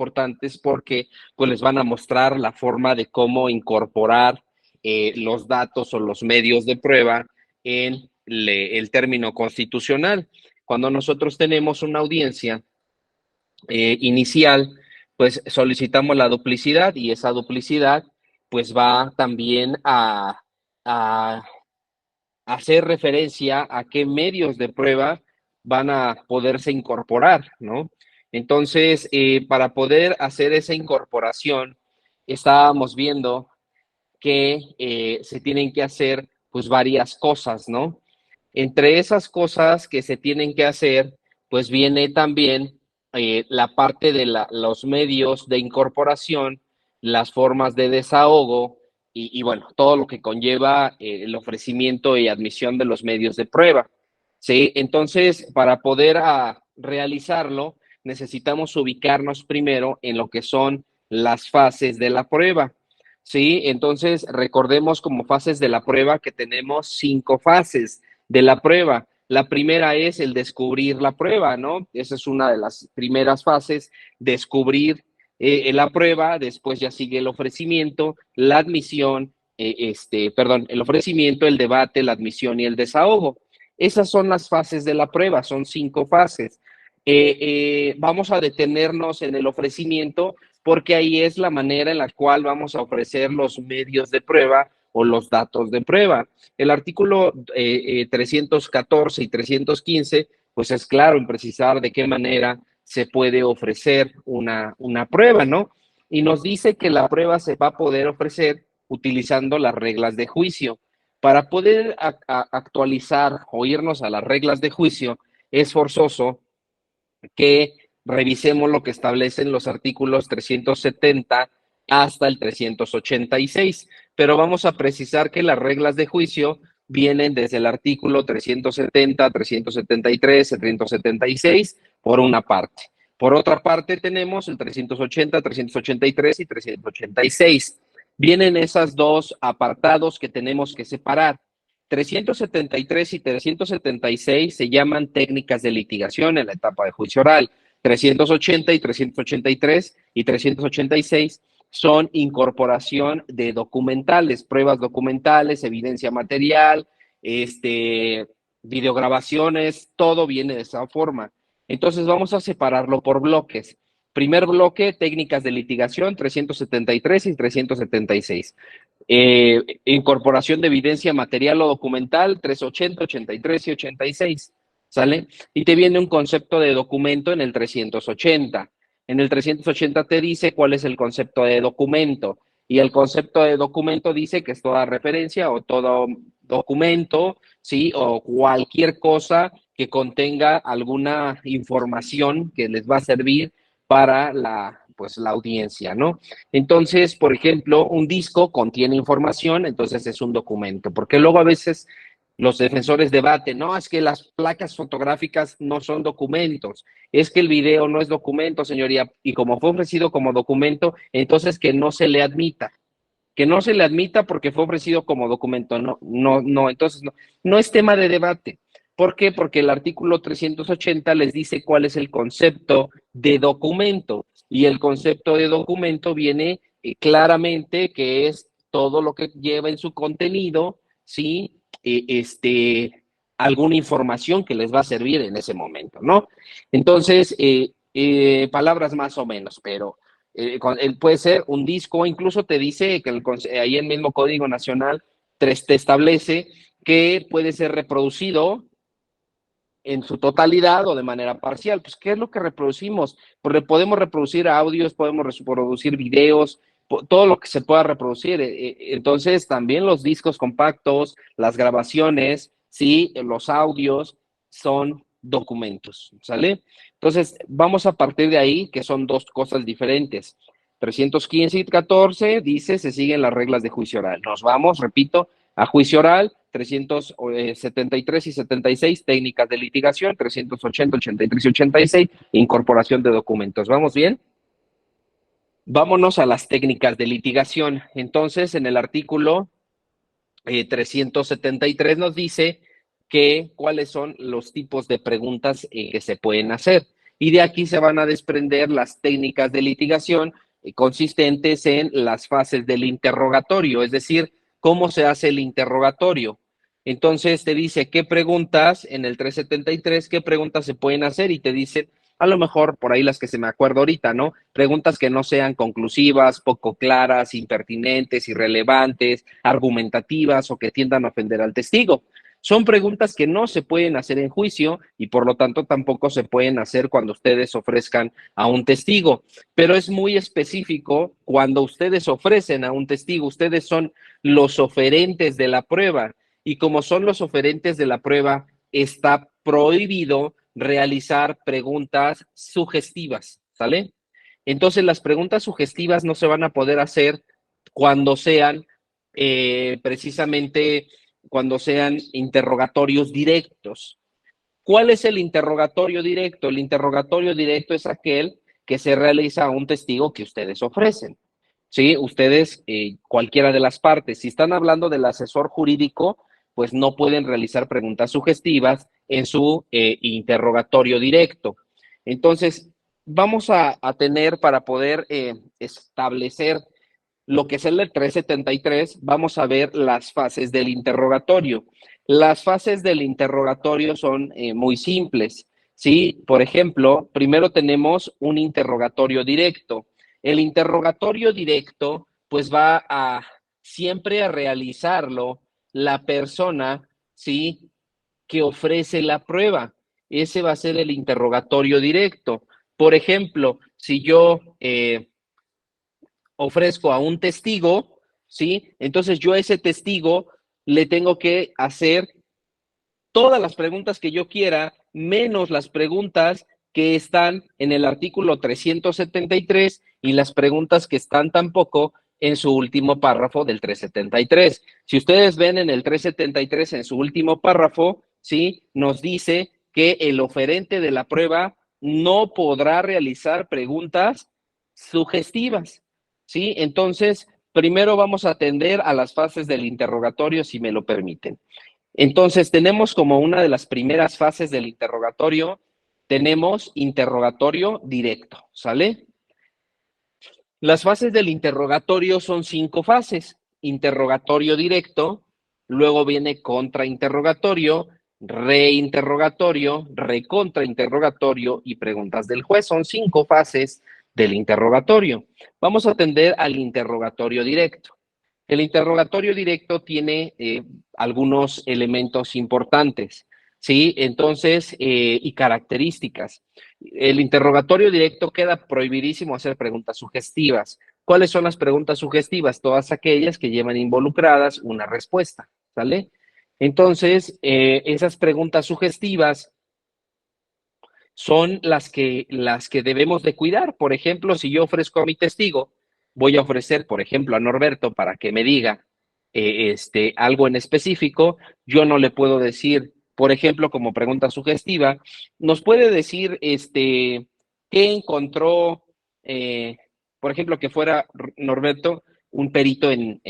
importantes porque pues les van a mostrar la forma de cómo incorporar los datos o los medios de prueba en el término constitucional. Cuando nosotros tenemos una audiencia inicial, pues solicitamos la duplicidad y esa duplicidad pues va también a hacer referencia a qué medios de prueba van a poderse incorporar, ¿no? Entonces, para poder hacer esa incorporación, estábamos viendo que se tienen que hacer pues varias cosas, ¿no? Entre esas cosas que se tienen que hacer, pues viene también la parte de los medios de incorporación, las formas de desahogo y bueno, todo lo que conlleva el ofrecimiento y admisión de los medios de prueba. ¿Sí? Entonces, para poder realizarlo, necesitamos ubicarnos primero en lo que son las fases de la prueba. ¿Sí? Entonces, recordemos como fases de la prueba que tenemos 5 fases de la prueba. La primera es el descubrir la prueba, ¿no? Esa es una de las primeras fases, descubrir la prueba, después ya sigue el ofrecimiento, la admisión, el ofrecimiento, el debate, la admisión y el desahogo. Esas son las fases de la prueba, son 5 fases. Vamos a detenernos en el ofrecimiento porque ahí es la manera en la cual vamos a ofrecer los medios de prueba o los datos de prueba. El artículo 314 y 315, pues es claro en precisar de qué manera se puede ofrecer una prueba, ¿no? Y nos dice que la prueba se va a poder ofrecer utilizando las reglas de juicio. Para poder actualizar o irnos a las reglas de juicio, es forzoso que revisemos lo que establecen los artículos 370 hasta el 386, pero vamos a precisar que las reglas de juicio vienen desde el artículo 370, 373, 376, por una parte. Por otra parte, tenemos el 380, 383 y 386. Vienen esos dos apartados que tenemos que separar. 373 y 376 se llaman técnicas de litigación en la etapa de juicio oral. 380 y 383 y 386 son incorporación de documentales, pruebas documentales, evidencia material, videograbaciones, todo viene de esa forma. Entonces vamos a separarlo por bloques. Primer bloque, técnicas de litigación, 373 y 376. Incorporación de evidencia material o documental, 380, 83 y 86, ¿sale? Y te viene un concepto de documento en el 380. En el 380 te dice cuál es el concepto de documento. Y el concepto de documento dice que es toda referencia o todo documento, ¿sí? O cualquier cosa que contenga alguna información que les va a servir para la audiencia, ¿no? Entonces, por ejemplo, un disco contiene información, entonces es un documento, porque luego a veces los defensores debaten, no, es que las placas fotográficas no son documentos, es que el video no es documento, señoría, y como fue ofrecido como documento, entonces que no se le admita porque fue ofrecido como documento, entonces no es tema de debate. ¿Por qué? Porque el artículo 380 les dice cuál es el concepto de documento y el concepto de documento viene claramente que es todo lo que lleva en su contenido, ¿sí? Alguna información que les va a servir en ese momento, ¿no? Entonces, palabras más o menos, pero puede ser un disco, incluso te dice que ahí el mismo Código Nacional te establece que puede ser reproducido en su totalidad o de manera parcial. Pues, ¿qué es lo que reproducimos? Pues podemos reproducir audios, podemos reproducir videos, todo lo que se pueda reproducir. Entonces, también los discos compactos, las grabaciones, sí, los audios son documentos, ¿sale? Entonces, vamos a partir de ahí, que son dos cosas diferentes. 315 y 14 dice, se siguen las reglas de juicio oral. Nos vamos, repito, a juicio oral, 373 y 76, técnicas de litigación, 380, 83 y 86, incorporación de documentos. ¿Vamos bien? Vámonos a las técnicas de litigación. Entonces, en el artículo 373 nos dice que cuáles son los tipos de preguntas que se pueden hacer. Y de aquí se van a desprender las técnicas de litigación consistentes en las fases del interrogatorio, es decir, cómo se hace el interrogatorio. Entonces te dice qué preguntas en el 373, qué preguntas se pueden hacer y te dice, a lo mejor por ahí las que se me acuerdo ahorita, ¿no? Preguntas que no sean conclusivas, poco claras, impertinentes, irrelevantes, argumentativas o que tiendan a ofender al testigo. Son preguntas que no se pueden hacer en juicio y por lo tanto tampoco se pueden hacer cuando ustedes ofrezcan a un testigo, pero es muy específico cuando ustedes ofrecen a un testigo, ustedes son los oferentes de la prueba y como son los oferentes de la prueba, está prohibido realizar preguntas sugestivas, ¿sale? Entonces las preguntas sugestivas no se van a poder hacer cuando sean precisamente cuando sean interrogatorios directos. ¿Cuál es el interrogatorio directo? El interrogatorio directo es aquel que se realiza a un testigo que ustedes ofrecen. ¿Sí? Ustedes, cualquiera de las partes, si están hablando del asesor jurídico, pues no pueden realizar preguntas sugestivas en su interrogatorio directo. Entonces, vamos a tener para poder establecer lo que es el 373, vamos a ver las fases del interrogatorio. Las fases del interrogatorio son muy simples, ¿sí? Por ejemplo, primero tenemos un interrogatorio directo. El interrogatorio directo, pues va a siempre a realizarlo la persona, ¿sí? Que ofrece la prueba. Ese va a ser el interrogatorio directo. Por ejemplo, si yo ofrezco a un testigo, ¿sí? Entonces yo a ese testigo le tengo que hacer todas las preguntas que yo quiera, menos las preguntas que están en el artículo 373 y las preguntas que están tampoco en su último párrafo del 373. Si ustedes ven en el 373, en su último párrafo, ¿sí? Nos dice que el oferente de la prueba no podrá realizar preguntas sugestivas, ¿sí? Entonces, primero vamos a atender a las fases del interrogatorio, si me lo permiten. Entonces, tenemos como una de las primeras fases del interrogatorio, tenemos interrogatorio directo, ¿sale? Las fases del interrogatorio son 5 fases. Interrogatorio directo, luego viene contrainterrogatorio, reinterrogatorio, recontrainterrogatorio y preguntas del juez. Son 5 fases del interrogatorio. Vamos a atender al interrogatorio directo. El interrogatorio directo tiene algunos elementos importantes, ¿sí? Entonces, y características. El interrogatorio directo queda prohibidísimo hacer preguntas sugestivas. ¿Cuáles son las preguntas sugestivas? Todas aquellas que llevan involucradas una respuesta, ¿sale? Entonces, esas preguntas sugestivas son las que debemos de cuidar. Por ejemplo, si yo ofrezco a mi testigo, voy a ofrecer, por ejemplo, a Norberto para que me diga algo en específico, yo no le puedo decir, por ejemplo, como pregunta sugestiva, nos puede decir qué encontró, por ejemplo, que fuera Norberto un perito en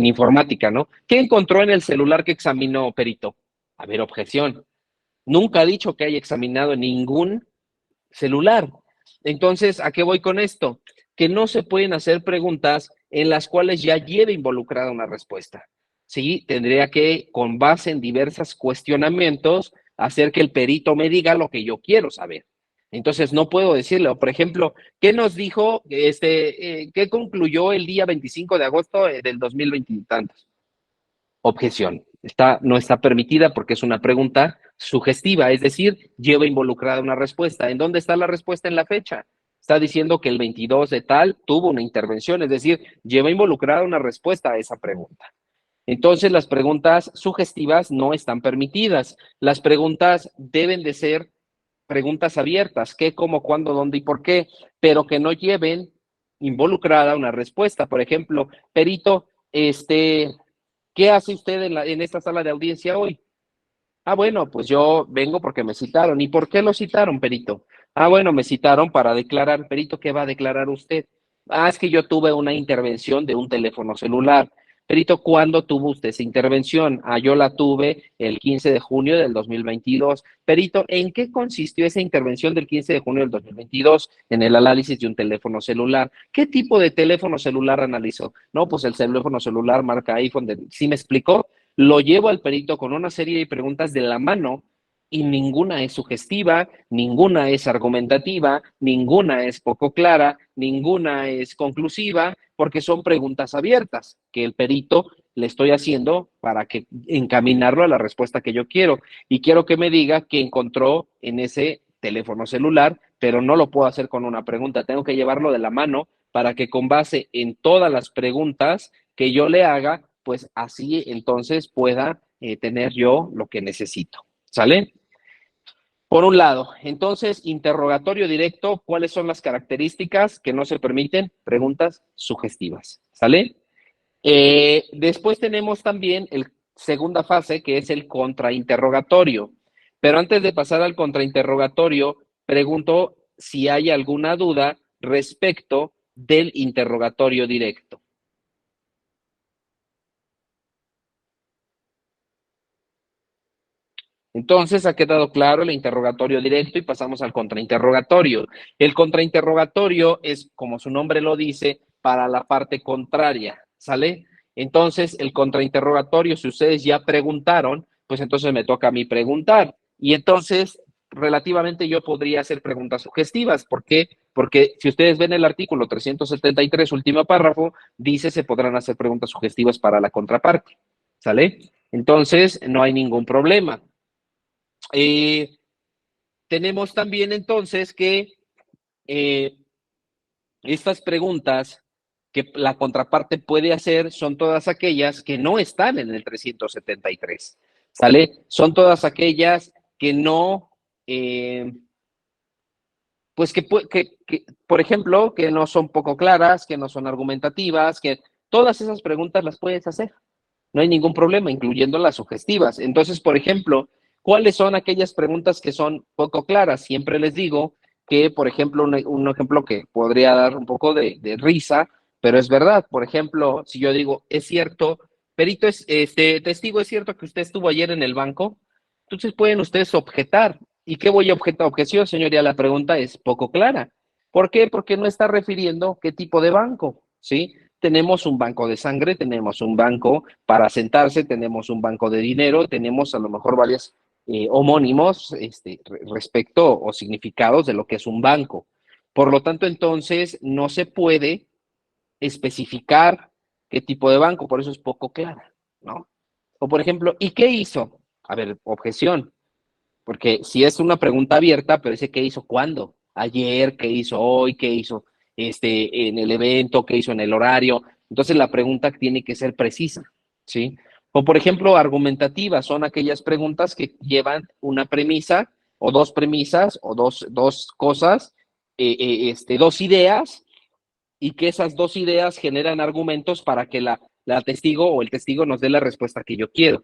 informática, ¿no? ¿Qué encontró en el celular que examinó perito? A ver, objeción. Nunca ha dicho que haya examinado ningún celular. Entonces, ¿a qué voy con esto? Que no se pueden hacer preguntas en las cuales ya lleve involucrada una respuesta. Sí, tendría que, con base en diversos cuestionamientos, hacer que el perito me diga lo que yo quiero saber. Entonces, no puedo decirle, por ejemplo, ¿qué nos dijo, qué concluyó el día 25 de agosto del 2020 y tantos? Objeción. No está permitida porque es una pregunta sugestiva, es decir, lleva involucrada una respuesta. ¿En dónde está la respuesta en la fecha? Está diciendo que el 22 de tal tuvo una intervención, es decir, lleva involucrada una respuesta a esa pregunta. Entonces, las preguntas sugestivas no están permitidas. Las preguntas deben de ser preguntas abiertas, qué, cómo, cuándo, dónde y por qué, pero que no lleven involucrada una respuesta. Por ejemplo, perito, ¿qué hace usted en esta sala de audiencia hoy? Ah, bueno, pues yo vengo porque me citaron. ¿Y por qué lo citaron, perito? Ah, bueno, me citaron para declarar. Perito, ¿qué va a declarar usted? Ah, es que yo tuve una intervención de un teléfono celular. Perito, ¿cuándo tuvo usted esa intervención? Ah, yo la tuve el 15 de junio del 2022. Perito, ¿en qué consistió esa intervención del 15 de junio del 2022 en el análisis de un teléfono celular? ¿Qué tipo de teléfono celular analizó? No, pues el teléfono celular marca iPhone. ¿Sí me explicó? Lo llevo al perito con una serie de preguntas de la mano y ninguna es sugestiva, ninguna es argumentativa, ninguna es poco clara, ninguna es conclusiva, porque son preguntas abiertas que el perito le estoy haciendo para que encaminarlo a la respuesta que yo quiero. Y quiero que me diga qué encontró en ese teléfono celular, pero no lo puedo hacer con una pregunta, tengo que llevarlo de la mano para que con base en todas las preguntas que yo le haga, pues así entonces pueda tener yo lo que necesito. ¿Sale? Por un lado, entonces, interrogatorio directo, ¿cuáles son las características que no se permiten? Preguntas sugestivas, ¿sale? Después tenemos también la segunda fase, que es el contrainterrogatorio. Pero antes de pasar al contrainterrogatorio, pregunto si hay alguna duda respecto del interrogatorio directo. Entonces, ha quedado claro el interrogatorio directo y pasamos al contrainterrogatorio. El contrainterrogatorio es, como su nombre lo dice, para la parte contraria, ¿sale? Entonces, el contrainterrogatorio, si ustedes ya preguntaron, pues entonces me toca a mí preguntar. Y entonces, relativamente yo podría hacer preguntas sugestivas. ¿Por qué? Porque si ustedes ven el artículo 373, último párrafo, dice se podrán hacer preguntas sugestivas para la contraparte, ¿sale? Entonces, no hay ningún problema. Eh, Tenemos también entonces que eh, estas preguntas que la contraparte puede hacer son todas aquellas que no están en el 373, ¿sale? Son todas aquellas que no, pues por ejemplo, que no son poco claras, que no son argumentativas, que todas esas preguntas las puedes hacer. No hay ningún problema, incluyendo las sugestivas. Entonces, por ejemplo, ¿cuáles son aquellas preguntas que son poco claras? Siempre les digo que, por ejemplo, un ejemplo que podría dar un poco de risa, pero es verdad. Por ejemplo, si yo digo, es cierto, perito, testigo, ¿es cierto que usted estuvo ayer en el banco? Entonces pueden ustedes objetar. ¿Y qué voy a objetar? Objeción, señoría, la pregunta es poco clara. ¿Por qué? Porque no está refiriendo qué tipo de banco, ¿sí? Tenemos un banco de sangre, tenemos un banco para sentarse, tenemos un banco de dinero, tenemos a lo mejor varios homónimos respecto o significados de lo que es un banco. Por lo tanto, entonces, no se puede especificar qué tipo de banco, por eso es poco clara, ¿no? O por ejemplo, ¿y qué hizo? A ver, objeción, porque si es una pregunta abierta, pero dice qué hizo cuándo, ayer, qué hizo hoy, qué hizo en el evento, qué hizo en el horario. Entonces la pregunta tiene que ser precisa, ¿sí? O por ejemplo, argumentativa, son aquellas preguntas que llevan una premisa o dos premisas o dos cosas, dos ideas, y que esas dos ideas generan argumentos para que la testigo o el testigo nos dé la respuesta que yo quiero.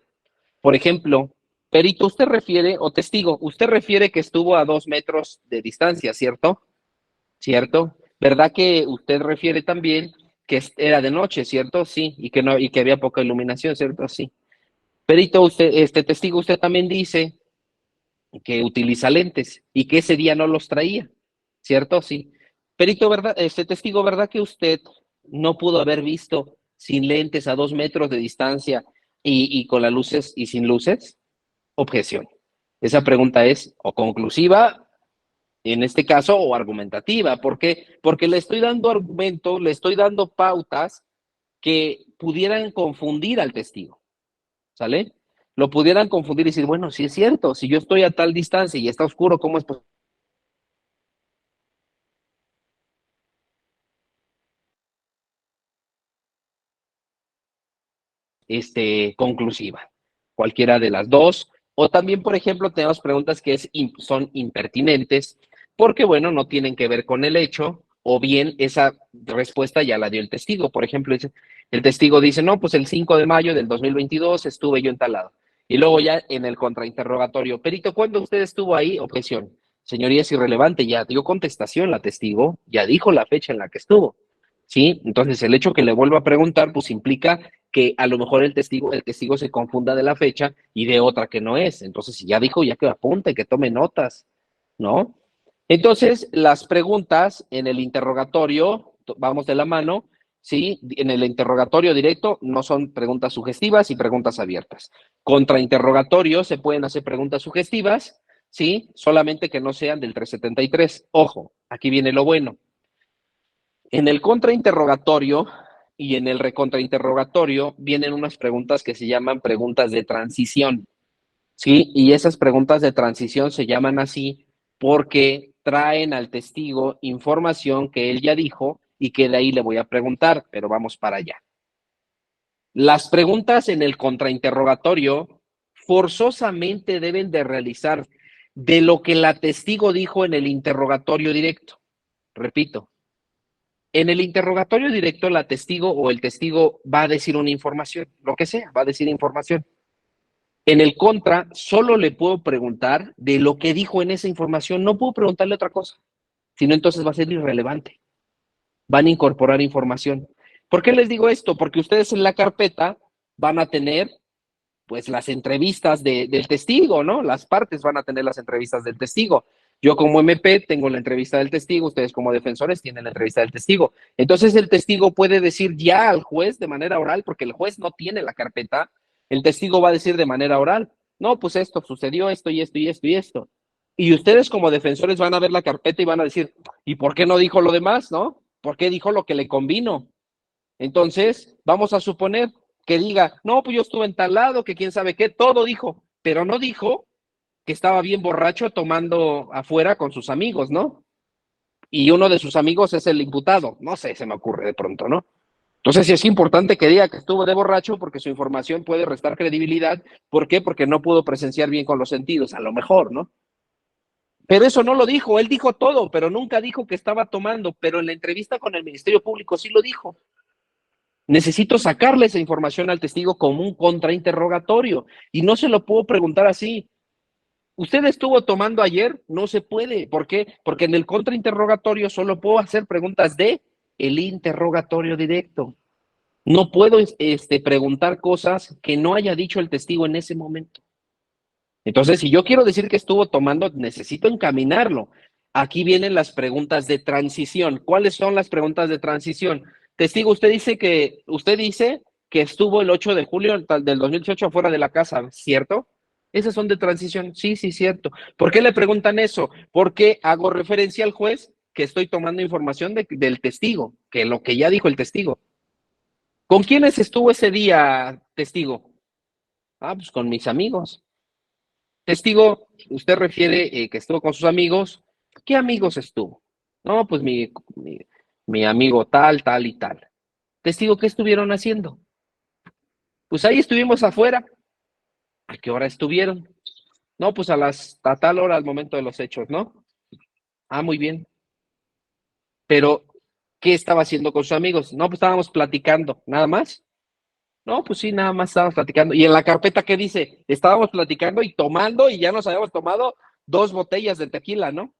Por ejemplo, perito, usted refiere, o testigo, usted refiere que estuvo a 2 metros de distancia, ¿cierto? ¿Cierto? ¿Verdad que usted refiere también que era de noche, ¿cierto? Sí, y que no, y que había poca iluminación, ¿cierto? Sí. Perito, usted, testigo, usted también dice que utiliza lentes y que ese día no los traía, ¿cierto? Sí. Perito, ¿verdad? Testigo, ¿verdad que usted no pudo haber visto sin lentes a 2 metros de distancia y con las luces y sin luces? Objeción. Esa pregunta es o conclusiva, en este caso, o argumentativa. ¿Por qué? Porque le estoy dando argumentos, le estoy dando pautas que pudieran confundir al testigo, ¿sale? Lo pudieran confundir y decir, bueno, sí es cierto, si yo estoy a tal distancia y está oscuro, ¿cómo es posible? Conclusiva? Cualquiera de las dos. O también, por ejemplo, tenemos preguntas que son impertinentes porque, bueno, no tienen que ver con el hecho o bien esa respuesta ya la dio el testigo. Por ejemplo, el testigo dice, no, pues el 5 de mayo del 2022 estuve yo en tal lado. Y luego ya en el contrainterrogatorio, perito, ¿cuándo usted estuvo ahí? Objeción. Señoría, es irrelevante, ya dio contestación la testigo, ya dijo la fecha en la que estuvo. ¿sí? Entonces, el hecho que le vuelva a preguntar, pues implica que a lo mejor el testigo se confunda de la fecha y de otra que no es. Entonces, si ya dijo, ya que apunte, que tome notas, ¿no? Entonces, las preguntas en el interrogatorio, vamos de la mano, ¿sí? En el interrogatorio directo no son preguntas sugestivas y preguntas abiertas. Contrainterrogatorio se pueden hacer preguntas sugestivas, ¿sí? Solamente que no sean del 373. Ojo, aquí viene lo bueno. En el contrainterrogatorio y en el recontrainterrogatorio vienen unas preguntas que se llaman preguntas de transición, ¿sí? Y esas preguntas de transición se llaman así porque traen al testigo información que él ya dijo y que de ahí le voy a preguntar, pero vamos para allá. Las preguntas en el contrainterrogatorio forzosamente deben de realizar de lo que la testigo dijo en el interrogatorio directo. Repito, en el interrogatorio directo, la testigo o el testigo va a decir una información, lo que sea, va a decir información. En el contra, solo le puedo preguntar de lo que dijo en esa información, no puedo preguntarle otra cosa, sino entonces va a ser irrelevante. Van a incorporar información. ¿Por qué les digo esto? Porque ustedes en la carpeta van a tener pues las entrevistas del testigo, ¿no? Las partes van a tener las entrevistas del testigo. Yo como MP tengo la entrevista del testigo, ustedes como defensores tienen la entrevista del testigo. Entonces el testigo puede decir ya al juez de manera oral, porque el juez no tiene la carpeta, el testigo va a decir de manera oral, no, pues esto sucedió, esto y esto y esto y esto. Y ustedes como defensores van a ver la carpeta y van a decir, ¿y por qué no dijo lo demás, no? ¿Por qué dijo lo que le convino? Entonces, vamos a suponer que diga, no, pues yo estuve en tal lado, que quién sabe qué, todo dijo, pero no dijo que estaba bien borracho tomando afuera con sus amigos, ¿no? Y uno de sus amigos es el imputado, no sé, se me ocurre de pronto, ¿no? Entonces sí es importante que diga que estuvo de borracho porque su información puede restar credibilidad. ¿Por qué? Porque no pudo presenciar bien con los sentidos, a lo mejor, ¿no? Pero eso no lo dijo, él dijo todo, pero nunca dijo que estaba tomando, pero en la entrevista con el Ministerio Público sí lo dijo. Necesito sacarle esa información al testigo como un contrainterrogatorio y no se lo puedo preguntar así. ¿Usted estuvo tomando ayer? No se puede. ¿Por qué? Porque en el contrainterrogatorio solo puedo hacer preguntas de el interrogatorio directo. No puedo preguntar cosas que no haya dicho el testigo en ese momento. Entonces, si yo quiero decir que estuvo tomando, necesito encaminarlo. Aquí vienen las preguntas de transición. ¿Cuáles son las preguntas de transición? Testigo, usted dice que estuvo el 8 de julio del 2018 afuera de la casa, ¿cierto? Esas son de transición. Sí, sí, cierto. ¿Por qué le preguntan eso? Porque hago referencia al juez que estoy tomando información del testigo, que lo que ya dijo el testigo. ¿Con quiénes estuvo ese día, testigo? Ah, pues con mis amigos. Testigo, usted refiere que estuvo con sus amigos. ¿Qué amigos estuvo? No, pues mi amigo tal, tal y tal. Testigo, ¿qué estuvieron haciendo? Pues ahí estuvimos afuera. ¿A qué hora estuvieron? No, pues a tal hora al momento de los hechos, ¿no? Ah, muy bien. Pero, ¿qué estaba haciendo con sus amigos? No, pues estábamos platicando, nada más. No, pues sí, nada más estábamos platicando. Y en la carpeta, ¿qué dice? Estábamos platicando y tomando y ya nos habíamos tomado 2 botellas de tequila, ¿no?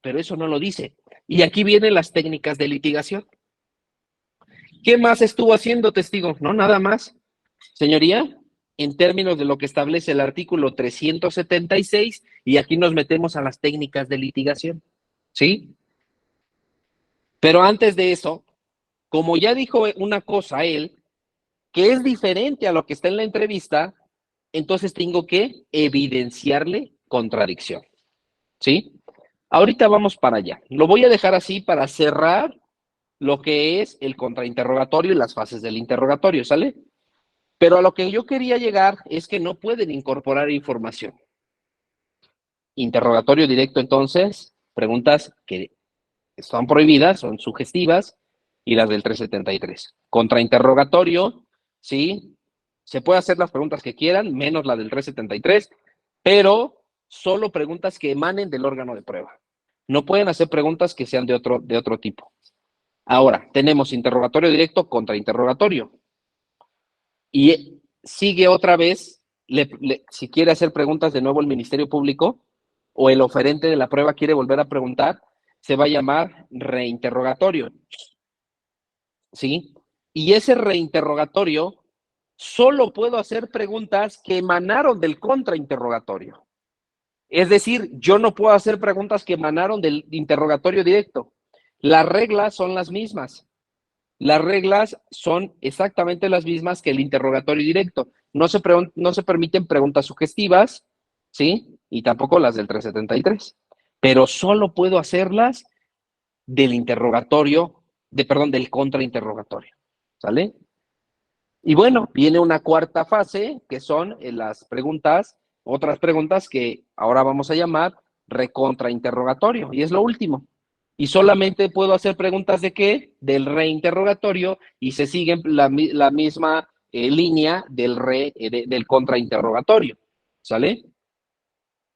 Pero eso no lo dice. Y aquí vienen las técnicas de litigación. ¿Qué más estuvo haciendo, testigo? No, nada más. Señoría, en términos de lo que establece el artículo 376, y aquí nos metemos a las técnicas de litigación, ¿sí? Pero antes de eso, como ya dijo una cosa él, que es diferente a lo que está en la entrevista, entonces tengo que evidenciarle contradicción, ¿sí? Ahorita vamos para allá. Lo voy a dejar así para cerrar lo que es el contrainterrogatorio y las fases del interrogatorio, ¿sale? Pero a lo que yo quería llegar es que no pueden incorporar información. Interrogatorio directo, entonces, preguntas que están prohibidas, son sugestivas, y las del 373. Contrainterrogatorio, sí, se puede hacer las preguntas que quieran, menos la del 373, pero solo preguntas que emanen del órgano de prueba. No pueden hacer preguntas que sean de otro tipo. Ahora, tenemos interrogatorio directo contra interrogatorio. Y sigue otra vez, si quiere hacer preguntas de nuevo el Ministerio Público o el oferente de la prueba quiere volver a preguntar, se va a llamar reinterrogatorio. ¿sí? Y ese reinterrogatorio, solo puedo hacer preguntas que emanaron del contrainterrogatorio. Es decir, yo no puedo hacer preguntas que emanaron del interrogatorio directo. Las reglas son las mismas. Las reglas son exactamente las mismas que el interrogatorio directo. No se permiten preguntas sugestivas, ¿sí? Y tampoco las del 373. Pero solo puedo hacerlas del interrogatorio, del contrainterrogatorio. ¿Sale? Y bueno, viene una cuarta fase, que son las preguntas, otras preguntas que ahora vamos a llamar recontrainterrogatorio, y es lo último. Y solamente puedo hacer preguntas de qué? Del reinterrogatorio, y se sigue la misma línea del contrainterrogatorio. ¿Sale?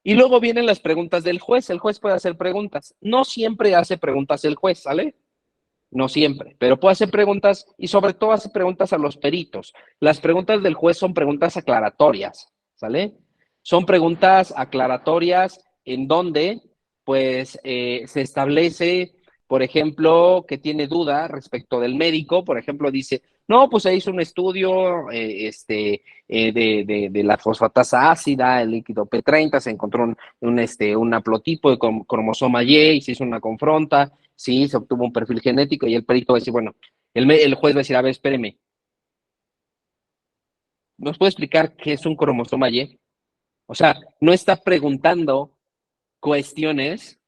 Y luego vienen las preguntas del juez. El juez puede hacer preguntas. No siempre hace preguntas el juez, ¿sale? No siempre, pero puede hacer preguntas y sobre todo hace preguntas a los peritos. Las preguntas del juez son preguntas aclaratorias, ¿sale? Son preguntas aclaratorias en donde, pues, se establece, por ejemplo, que tiene duda respecto del médico, por ejemplo, dice, no, pues se hizo un estudio de la fosfatasa ácida, el líquido P30, se encontró un haplotipo de cromosoma Y y se hizo una confronta, sí, se obtuvo un perfil genético y el perito va a decir, bueno, el juez va a decir, a ver, espéreme, ¿nos puede explicar qué es un cromosoma Y? O sea, no está preguntando cuestiones,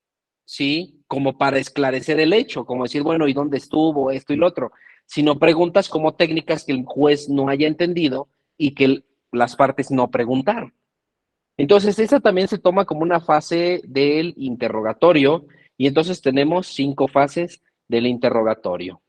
sí, como para esclarecer el hecho, como decir, bueno, ¿y dónde estuvo esto y lo otro? Sino preguntas como técnicas que el juez no haya entendido y que las partes no preguntaron. Entonces, esa también se toma como una fase del interrogatorio y entonces tenemos 5 fases del interrogatorio.